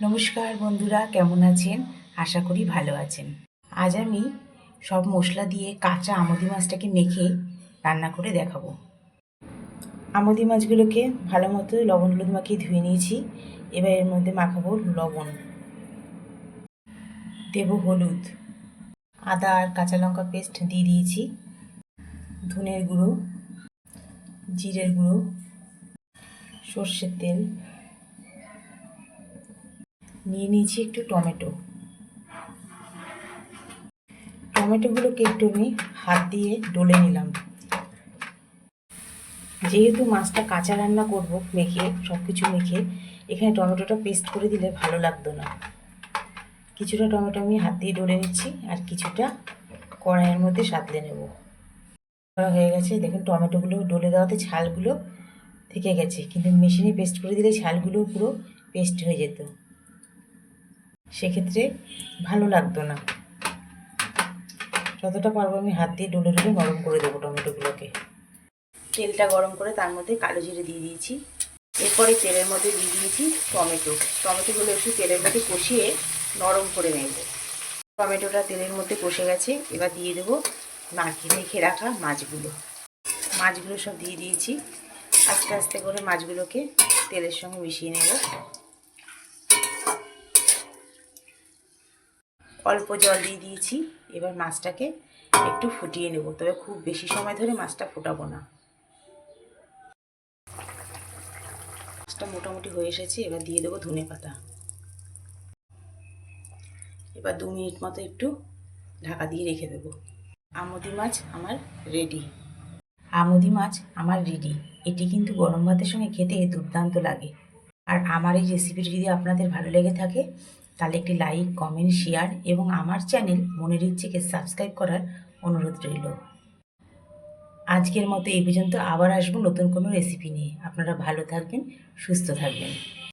নমস্কার বন্ধুরা, কেমন আছেন? আশা করি ভালো আছেন। আজ আমি সব মশলা দিয়ে কাঁচা আমুদি মাছটাকে মেখে রান্না করে দেখাবো। আমুদি মাছগুলোকে ভালো মতো লবণ হলুদ মাখিয়ে ধুয়ে নিয়েছি। এবার এর মধ্যে মাখাবো লবণ, দেব হলুদ, আদা আর কাঁচা লঙ্কা পেস্ট দিয়ে দিয়েছি, ধনের গুঁড়ো, জিরের গুঁড়ো, সর্ষের তেল, নিয়ে নিয়েছি একটু টমেটোগুলোকে একটু আমি হাত দিয়ে ডলে নিলাম। যেহেতু মাছটা কাঁচা রান্না করব মেখে, সব কিছু মেখে, এখানে টমেটোটা পেস্ট করে দিলে ভালো লাগতো না। কিছুটা টমেটো আমি হাত দিয়ে ডলে নিচ্ছি আর কিছুটা কড়াইয়ের মধ্যে সাঁতলে নেব। করা হয়ে গেছে, দেখুন টমেটোগুলো ডলে দেওয়াতে ছালগুলো থেকে গেছে, কিন্তু মেশিনে পেস্ট করে দিলে ছালগুলো পুরো পেস্ট হয়ে যেত, সেক্ষেত্রে ভালো লাগতো না। যতটা পারবো আমি হাত দিয়ে ডলে ডলে নরম করে দেবো টমেটোগুলোকে। তেলটা গরম করে তার মধ্যে কালো জিরে দিয়ে দিয়েছি। এরপরে তেলের মধ্যে দিয়ে দিয়েছি টমেটোগুলো একটু তেলের মধ্যে কষিয়ে নরম করে নেব। টমেটোটা তেলের মধ্যে কষে গেছে, এবার দিয়ে দেবো মেখে রাখা মাছগুলো সব দিয়ে দিয়েছি। আস্তে আস্তে করে মাছগুলোকে তেলের সঙ্গে মিশিয়ে নেব। অল্প জল দিয়ে দিয়েছি। এবার মাছটাকে একটু ফুটিয়ে নেব, তবে খুব বেশি সময় ধরে মাছটা ফোটাবো না। মাছটা মোটামুটি হয়ে এসেছে, এবার দিয়ে দেবো ধনেপাতা। এবার 2 মিনিট মতো একটু ঢাকা দিয়ে রেখে দেবো। আমুদি মাছ আমার রেডি। এটি কিন্তু গরম ভাতের সঙ্গে খেতে দুর্দান্ত লাগে। আর আমার এই রেসিপিটি যদি আপনাদের ভালো লেগে থাকে তাহলে একটি লাইক, কমেন্ট, শেয়ার এবং আমার চ্যানেল মনের ইচ্ছেকে সাবস্ক্রাইব করার অনুরোধ রইল। আজকের মতো এই পর্যন্ত, আবার আসবো নতুন কোনো রেসিপি নিয়ে। আপনারা ভালো থাকবেন, সুস্থ থাকবেন।